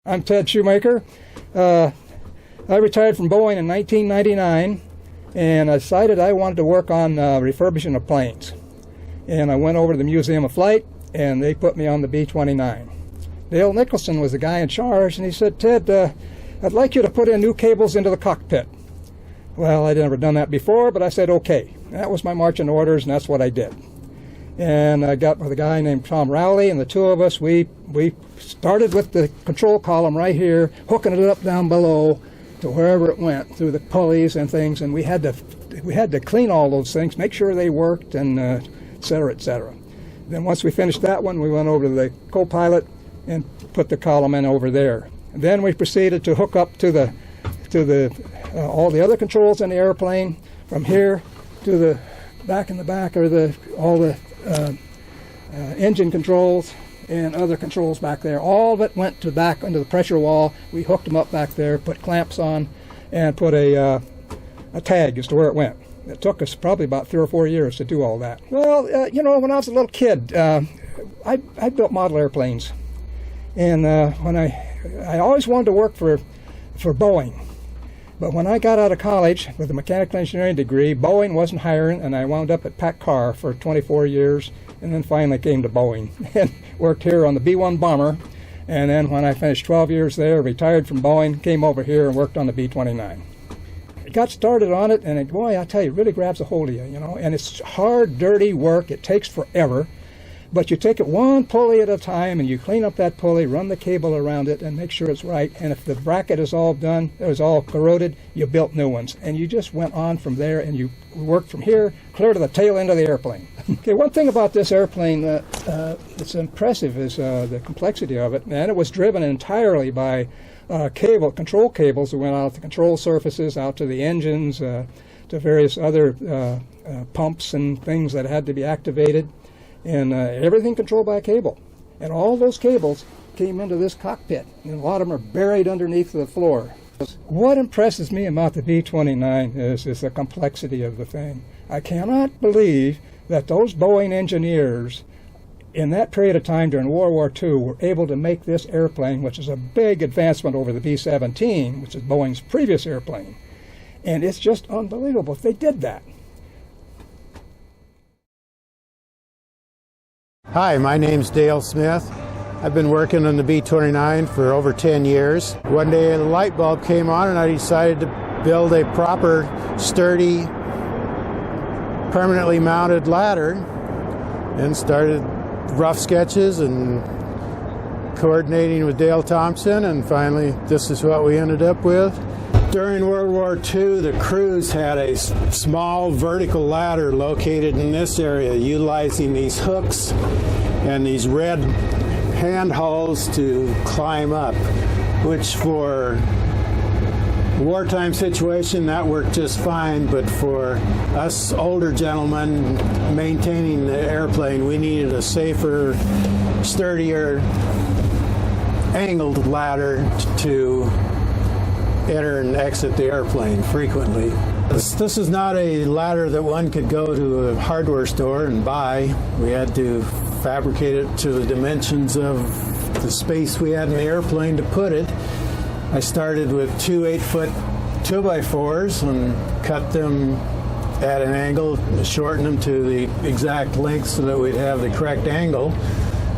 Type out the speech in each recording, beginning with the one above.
I'm Ted Shoemaker. I retired from Boeing in 1999, and I decided I wanted to work on refurbishing of planes. And I went over to the Museum of Flight, and they put me on the B-29. Dale Nicholson was the guy in charge, and he said, "Ted, I'd like you to put in new cables into the cockpit." Well, I'd never done that before, but I said, okay. That was my marching orders, and that's what I did. And I got with a guy named Tom Rowley, and the two of us, we started with the control column right here, hooking it up down below to wherever it went, through the pulleys and things, and we had to clean all those things, make sure they worked, and et cetera, et cetera. Then once we finished that one, we went over to the co-pilot and put the column in over there. And then we proceeded to hook up to all the other controls in the airplane. From here to the back in the back are all the engine controls and other controls back there. All of it went to back into the pressure wall. We hooked them up back there, put clamps on, and put a tag as to where it went. It took us probably about 3 or 4 years to do all that. Well, when I was a little kid, I built model airplanes, and when I always wanted to work for Boeing. But when I got out of college with a mechanical engineering degree, Boeing wasn't hiring, and I wound up at PACCAR for 24 years, and then finally came to Boeing and worked here on the B-1 bomber. And then when I finished 12 years there, retired from Boeing, came over here and worked on the B-29. I got started on it, and boy, I tell you, it really grabs a hold of you, and it's hard, dirty work. It takes forever. But you take it one pulley at a time, and you clean up that pulley, run the cable around it, and make sure it's right. And if the bracket is all done, it was all corroded, you built new ones. And you just went on from there, and you worked from here clear to the tail end of the airplane. Okay, one thing about this airplane that's impressive is the complexity of it. And it was driven entirely by control cables that went out to control surfaces, out to the engines, to various other pumps and things that had to be activated. And everything controlled by a cable. And all those cables came into this cockpit, and a lot of them are buried underneath the floor. What impresses me about the B-29 is the complexity of the thing. I cannot believe that those Boeing engineers in that period of time during World War II were able to make this airplane, which is a big advancement over the B-17, which is Boeing's previous airplane. And it's just unbelievable if they did that. Hi, my name's Dale Smith. I've been working on the B-29 for over 10 years. One day a light bulb came on and I decided to build a proper, sturdy, permanently mounted ladder and started rough sketches and coordinating with Dale Thompson, and finally this is what we ended up with. During World War II, the crews had a small vertical ladder located in this area, utilizing these hooks and these red handholds to climb up, which for wartime situation, that worked just fine, but for us older gentlemen maintaining the airplane, we needed a safer, sturdier, angled ladder to enter and exit the airplane frequently. This is not a ladder that one could go to a hardware store and buy. We had to fabricate it to the dimensions of the space we had in the airplane to put it. I started with two 8-foot 2x4s and cut them at an angle, shortened them to the exact length so that we'd have the correct angle,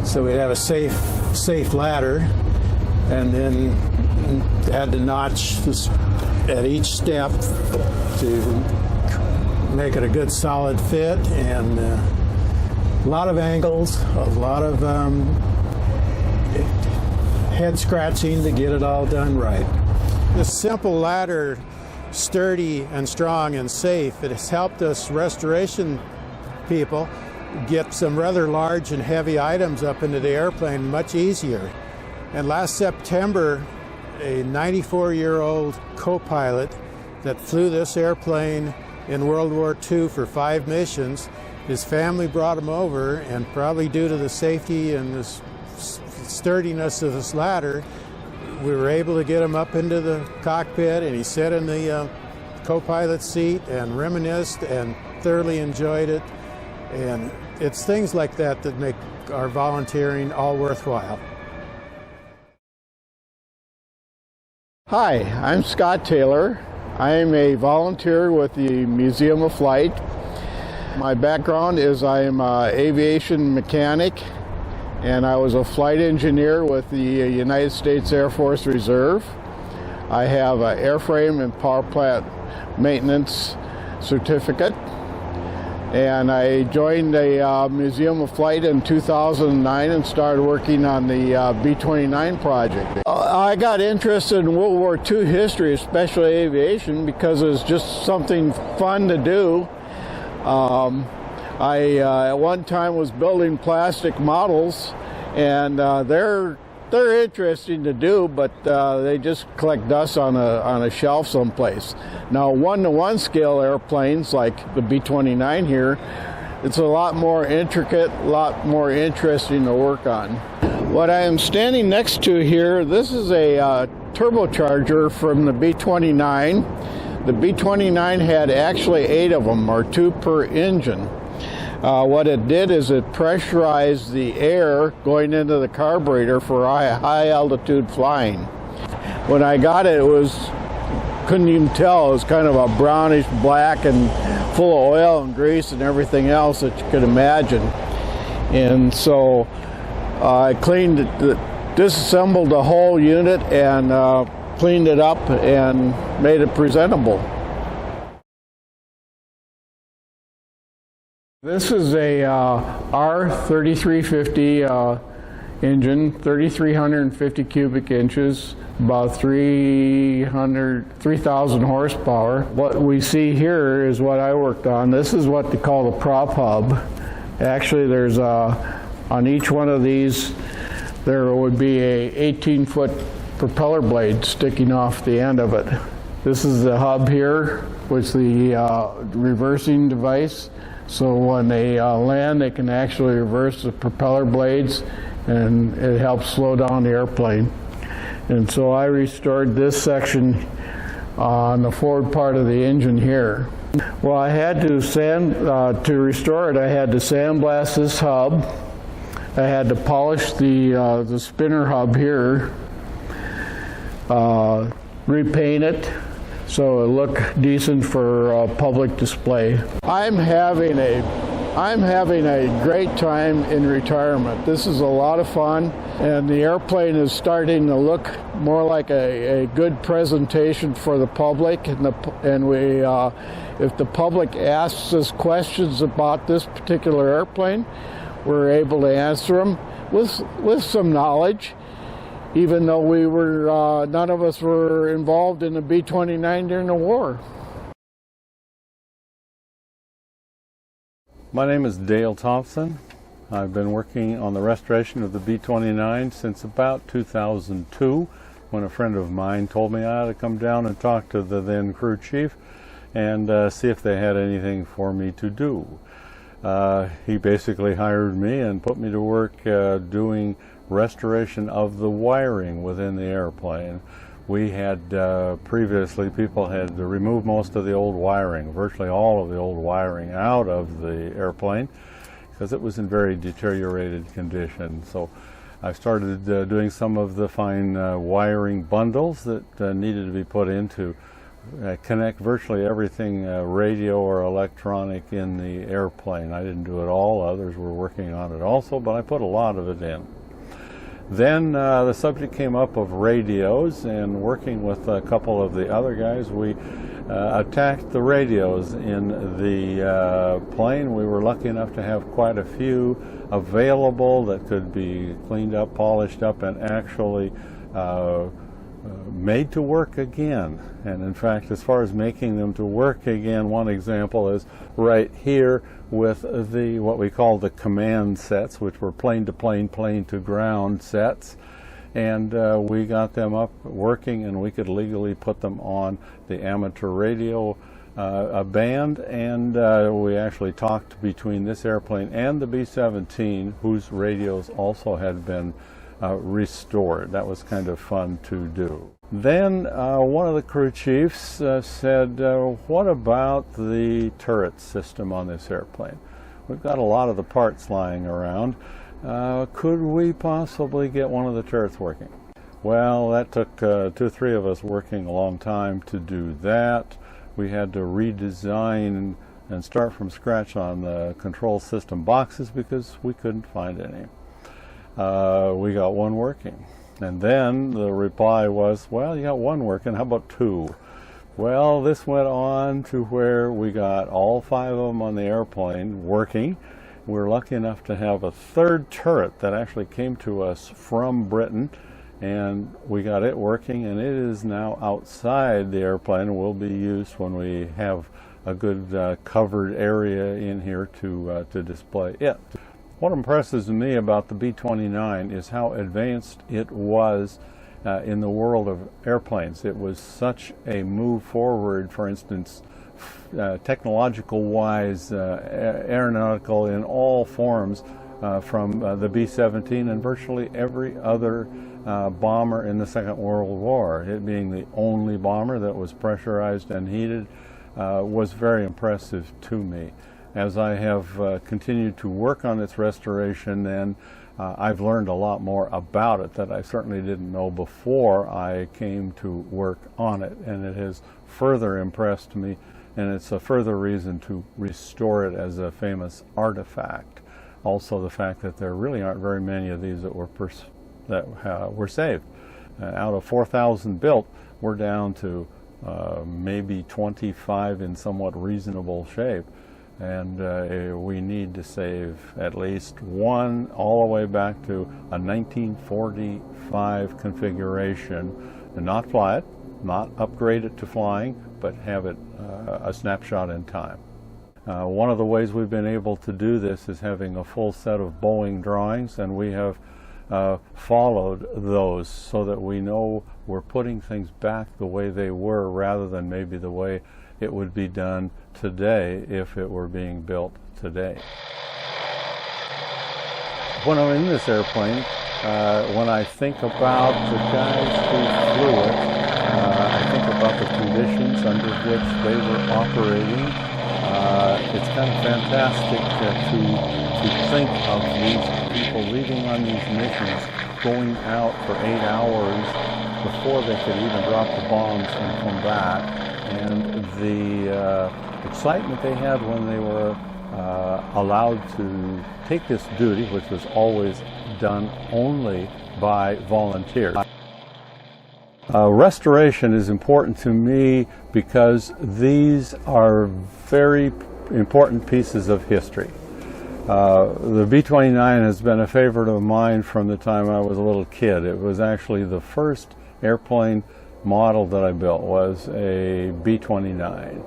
so we'd have a safe ladder, and then had to notch this at each step to make it a good solid fit, and a lot of angles, a lot of head scratching to get it all done right. This simple ladder, sturdy and strong and safe, it has helped us restoration people get some rather large and heavy items up into the airplane much easier. And last September, a 94-year-old co-pilot that flew this airplane in World War II for 5 missions, his family brought him over, and probably due to the safety and the sturdiness of this ladder, we were able to get him up into the cockpit, and he sat in the co-pilot seat and reminisced and thoroughly enjoyed it. And it's things like that that make our volunteering all worthwhile. Hi, I'm Scott Taylor. I am a volunteer with the Museum of Flight. My background is I am an aviation mechanic, and I was a flight engineer with the United States Air Force Reserve. I have an airframe and power plant maintenance certificate, and I joined the Museum of Flight in 2009 and started working on the B-29 project. I got interested in World War II history, especially aviation, because it was just something fun to do. I at one time was building plastic models, and they're interesting to do, but they just collect dust on a shelf someplace. Now, 1-to-1 scale airplanes like the B-29 here, it's a lot more intricate, a lot more interesting to work on. What I am standing next to here, this is a turbocharger from the B-29. The B-29 had actually 8 of them, or 2 per engine. What it did is it pressurized the air going into the carburetor for high altitude flying. When I got it, couldn't even tell. It was kind of a brownish black and full of oil and grease and everything else that you could imagine. And so I cleaned it, disassembled the whole unit and cleaned it up and made it presentable. This is a R3350 engine, 3,350 cubic inches, about 3,000 horsepower. What we see here is what I worked on. This is what they call the prop hub. Actually, there's on each one of these, there would be a 18-foot propeller blade sticking off the end of it. This is the hub here, which is the reversing device. So when they land, they can actually reverse the propeller blades, and it helps slow down the airplane. And so I restored this section on the forward part of the engine here. Well, I had to to restore it, I had to sandblast this hub. I had to polish the spinner hub here, repaint it, so it look decent for public display. I'm having a great time in retirement. This is a lot of fun, and the airplane is starting to look more like a good presentation for the public. And we, if the public asks us questions about this particular airplane, we're able to answer them with some knowledge. Even though we were, none of us were involved in the B-29 during the war. My name is Dale Thompson. I've been working on the restoration of the B-29 since about 2002, when a friend of mine told me I ought to come down and talk to the then crew chief and see if they had anything for me to do. He basically hired me and put me to work doing restoration of the wiring within the airplane. We had previously, people had removed most of the old wiring, virtually all of the old wiring out of the airplane, because it was in very deteriorated condition. So I started doing some of the fine wiring bundles that needed to be put in to connect virtually everything radio or electronic in the airplane. I didn't do it all, others were working on it also, but I put a lot of it in. Then the subject came up of radios, and working with a couple of the other guys, we attacked the radios in the plane. We were lucky enough to have quite a few available that could be cleaned up, polished up, and actually made to work again. And in fact, as far as making them to work again, one example is right here with the what we call the command sets, which were plane to plane, plane to ground sets. And we got them up working, and we could legally put them on the amateur radio band, and we actually talked between this airplane and the B-17, whose radios also had been restored. That was kind of fun to do. Then one of the crew chiefs said, what about the turret system on this airplane? We've got a lot of the parts lying around. Could we possibly get one of the turrets working? Well, that took 2 or 3 of us working a long time to do that. We had to redesign and start from scratch on the control system boxes because we couldn't find any. We got one working. And then the reply was, well, you got one working, how about 2? Well, this went on to where we got all 5 of them on the airplane working. We were lucky enough to have a 3rd turret that actually came to us from Britain, and we got it working, and it is now outside the airplane and will be used when we have a good covered area in here to display it. What impresses me about the B-29 is how advanced it was in the world of airplanes. It was such a move forward, for instance, technological-wise, aeronautical in all forms, from the B-17 and virtually every other bomber in the Second World War. It being the only bomber that was pressurized and heated was very impressive to me. As I have continued to work on its restoration, and I've learned a lot more about it that I certainly didn't know before I came to work on it, and it has further impressed me, and it's a further reason to restore it as a famous artifact. Also the fact that there really aren't very many of these that were saved. Out of 4,000 built, we're down to maybe 25 in somewhat reasonable shape, and we need to save at least one all the way back to a 1945 configuration, and not fly it, not upgrade it to flying, but have it a snapshot in time. One of the ways we've been able to do this is having a full set of Boeing drawings, and we have followed those so that we know we're putting things back the way they were rather than maybe the way it would be done today if it were being built today. When I'm in this airplane, when I think about the guys who flew it, I think about the conditions under which they were operating. It's kind of fantastic to think of these people leaving on these missions, going out for 8 hours before they could even drop the bombs and come back, and the excitement they had when they were allowed to take this duty, which was always done only by volunteers. Restoration is important to me because these are very important pieces of history. The B-29 has been a favorite of mine from the time I was a little kid. It was actually the first airplane model that I built was a B-29.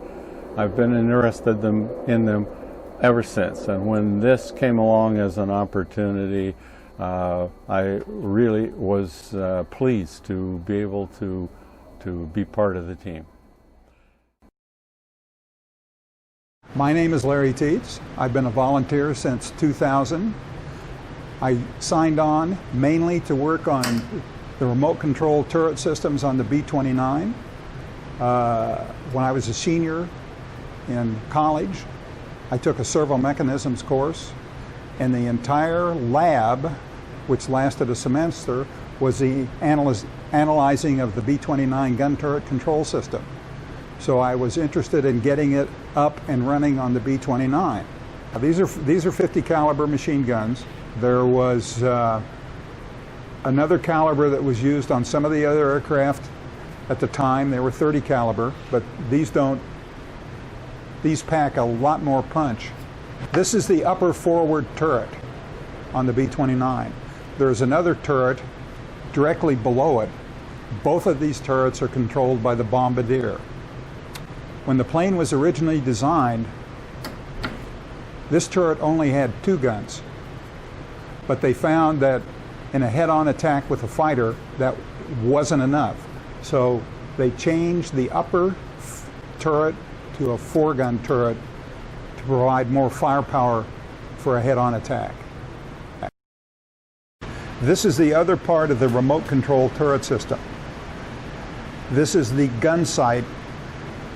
I've been interested in them ever since, and when this came along as an opportunity, I really was pleased to be able to be part of the team. My name is Larry Tietz. I've been a volunteer since 2000. I signed on mainly to work on the remote control turret systems on the B-29. When I was a senior in college, I took a servo mechanisms course, and the entire lab, which lasted a semester, was the analyzing of the B-29 gun turret control system. So I was interested in getting it up and running on the B-29. These are 50 caliber machine guns. There was another caliber that was used on some of the other aircraft at the time. They were 30 caliber, but these pack a lot more punch. This is the upper forward turret on the B-29. There's another turret directly below it. Both of these turrets are controlled by the bombardier. When the plane was originally designed, this turret only had 2 guns, but they found that in a head-on attack with a fighter, that wasn't enough. So they changed the upper turret to a 4-gun turret to provide more firepower for a head-on attack. This is the other part of the remote control turret system. This is the gun sight.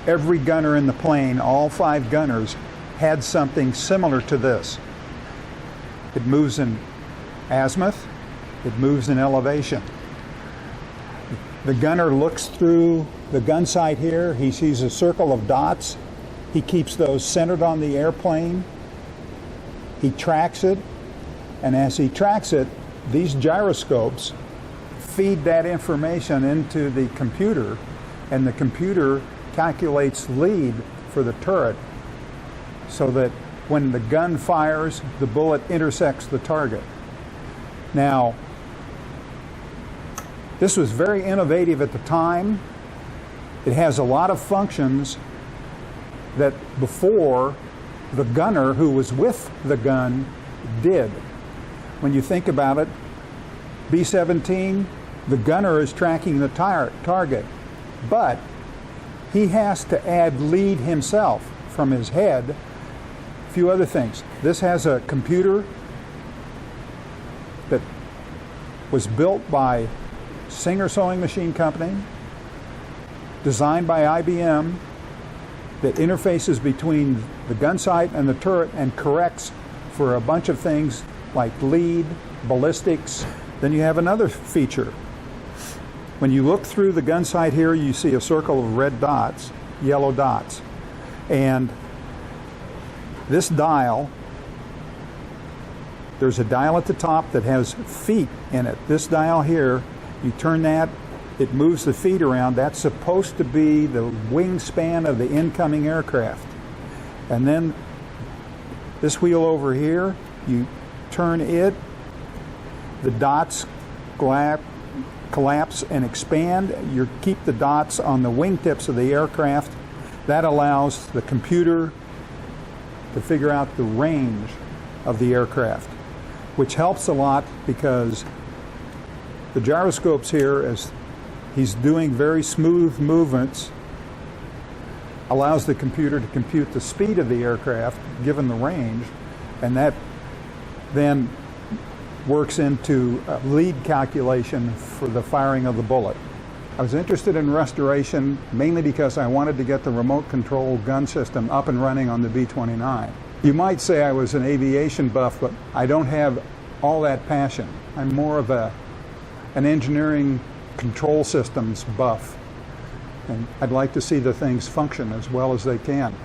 Every gunner in the plane, all 5 gunners, had something similar to this. It moves in azimuth, it moves in elevation. The gunner looks through the gun sight here. He sees a circle of dots. He keeps those centered on the airplane. He tracks it, and as he tracks it, these gyroscopes feed that information into the computer, and the computer calculates lead for the turret so that when the gun fires, the bullet intersects the target. Now, this was very innovative at the time. It has a lot of functions that before the gunner who was with the gun did. When you think about it, B-17, the gunner is tracking the target, but he has to add lead himself from his head. A few other things. This has a computer that was built by Singer Sewing Machine Company, designed by IBM, that interfaces between the gun sight and the turret and corrects for a bunch of things like lead, ballistics. Then you have another feature. When you look through the gun sight here, you see a circle of red dots, yellow dots. And this dial, there's a dial at the top that has feet in it. This dial here, you turn that, it moves the feet around. That's supposed to be the wingspan of the incoming aircraft. And then this wheel over here, you turn it, the dots collapse and expand. You keep the dots on the wingtips of the aircraft. That allows the computer to figure out the range of the aircraft, which helps a lot because the gyroscopes here, as he's doing very smooth movements, allows the computer to compute the speed of the aircraft given the range, and that then works into a lead calculation for the firing of the bullet. I was interested in restoration mainly because I wanted to get the remote control gun system up and running on the B-29. You might say I was an aviation buff, but I don't have all that passion. I'm more of an engineering control systems buff, and I'd like to see the things function as well as they can.